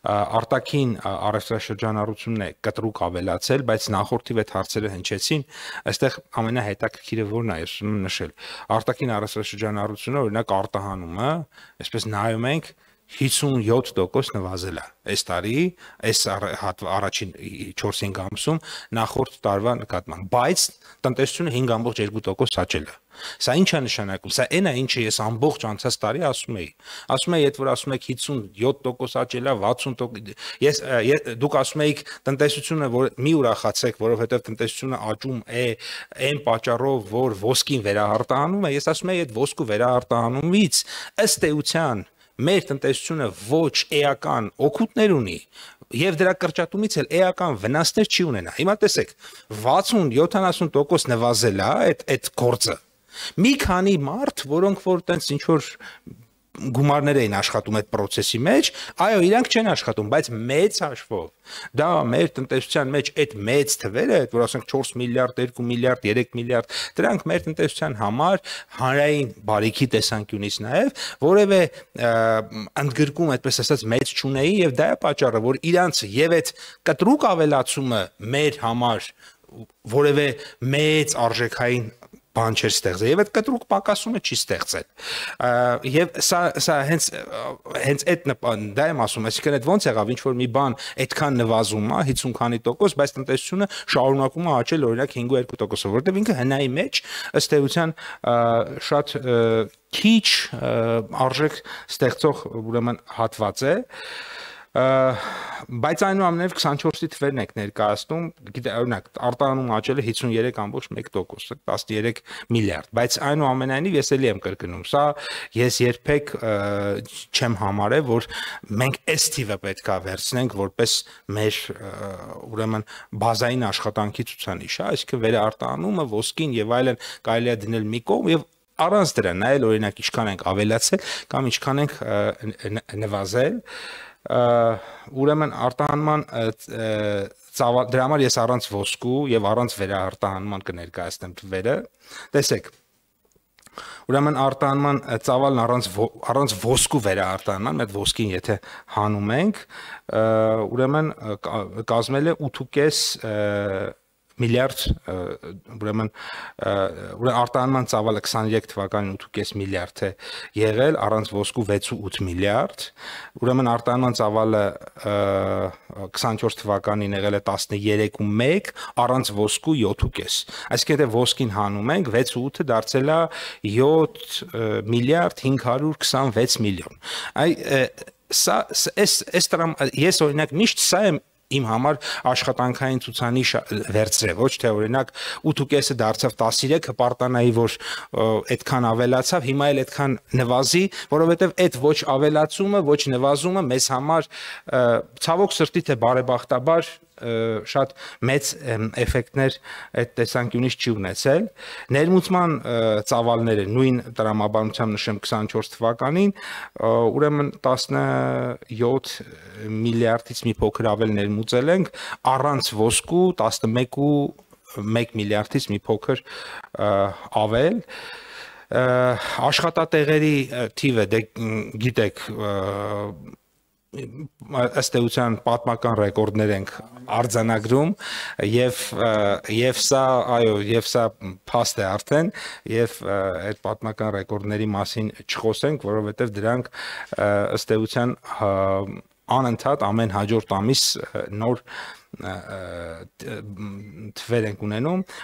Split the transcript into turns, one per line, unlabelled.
արտաքին առևտրաշրջանառությունն է կտրուկ ավելացել, բայց նախորդիվ այդ հարցերը հնչեցին, այստեղ ամենահետաքրքիրը որն է, ես ուզում եմ նշել, արտաքին առևտրաշրջանառությունը, օրինակ արտահանումը, այսպես նայում ենք 57% նվազել է այս տարի, այս առաջին 4-5 ամսում նախորդ տարվա նկատմամբ, բայց տնտեսությունը 5.2% աճել է։ Սա ինչ է նշանակում։ Սա այն է, ինչը ես ամբողջ անցած տարի ասում էի։ Ասում էի, որ ասում եք 57% աճել է, 60%, դուք ասում եք տնտեսությունը, որ մի ուրախացեք, որովհետև տնտեսությունը աճում է այն պատճառով, որ ոսկին վերահարտահանում է, ես ասում եի, այդ ոսկու վերահարտահանումից ըստ էության մեր տնտեսությունը ոչ էական օգուտներ ունի եւ դրա կրճատումից էլ էական վնասներ չի ունենա։ Հիմա տեսեք, 60-70% նվազել է այդ գործը։ Մի քանի մարդ, որոնք որ տենց ինչ որ գումարներ էին աշխատում այդ process-ի մեջ, այո, իրանք չեն աշխատում, բայց մեծ հաշվով դա մեր տնտեսության մեջ այդ մեծ թվերը, որ ասենք 4 միլիարդ, 2 միլիարդ, 3 միլիարդ, դրանք մեր տնտեսության համար հանրային բարիքի տեսանկյունից նաև որևէ ընդգրկում, այդպես ասած, մեծ չունեի եւ դա է պատճառը, որ իրանց եւ այդ կտրուկ ավելացումը մեր համար որևէ մեծ արժեքային բան չէր ստեղծել եւ այդ կտրուկ պակասումը չի ստեղծել եւ սա հենց այդ դա եմ ասում, այսինքն այդ ոնց եղավ ինչ որ մի բան այդքան նվազում է 50 քանի տոկոս, բայց տնտեսությունը շարունակում է աճել օրինակ 5.2%-ով, որտեղ ինքը հնայի մեջ ըստ էության շատ քիչ արժեք ստեղծող ուրեմն հատված է բայց այնուամենայնիվ 24-ի թվերն եք ներկայացնում, գիտե, օրինակ, արտահանում աճել է 53.1%, 13 միլիարդ, բայց այնուամենայնիվ ես էլի եմ կրկնում, սա ես երբեք չեմ համարել, որ մենք այս թիվը պետք է վերցնենք որպես մեր ուրեմն բազային աշխատանքի ցուցանիշ, այսինքն վերարտահանումը, ոսկին եւ այլն կարելի է դնել մի կողմ եւ առանց դրա նայել օրինակ ինչքան ենք ավելացել կամ ինչքան ենք նվազել ուրեմն արտահանման դրա համար ես առանց ոսկու եւ առանց վերահարտահանման կներկայացնեմ թվերը տեսեք ուրեմն արտահանման ծավալն առանց ոսկու վերահարտահանման այդ ոսկին եթե հանում ենք ուրեմն կազմել է 8.5 միլիարդ ուրեմն արտահանման ծավալը 23 թվականին 8.5 միլիարդ է եղել առանց ոսկու 6.8 միլիարդ ուրեմն արտահանման ծավալը 24 թվականին եղել է 13.1 առանց ոսկու 7.5 այսինքն եթե ոսկին հանում ենք 6.8-ը դարձել է 7 միլիարդ 526 միլիոն սա ես օրինակ միշտ սա եմ իմ համար աշխատանքային ցուցանիշ վերցրել, ոչ թե օրինակ 8.5-ը դարձավ 13, հպարտանայի, որ այդքան ավելացավ, հիմա էլ այդքան նվազի, որովհետև այդ ոչ ավելացումը, ոչ նվազումը մեզ համար ցավոք սրտի թե բարեբախտաբար շատ մեծ էֆեկտներ այդ տեսանկյունից չի ունեցել ներմուծման ծավալները նույն տրամաբանությամբ նշեմ 24 թվականին ուրեմն 17 միլիարդից մի փոքր ավել ներմուծել ենք առանց ոսկու 11.1 միլիարդից մի փոքր ավել աշխատատեղերի թիվը դե գիտեք ըստ էության պատմական ռեկորդներ ենք արձանագրում եւ սա այո եւ սա փաստ է արդեն եւ այդ պատմական ռեկորդների մասին չխոսենք որովհետեւ դրանք ըստ էության անընդհատ ամեն հաջորդ ամիս նոր թվեր ենք ունենում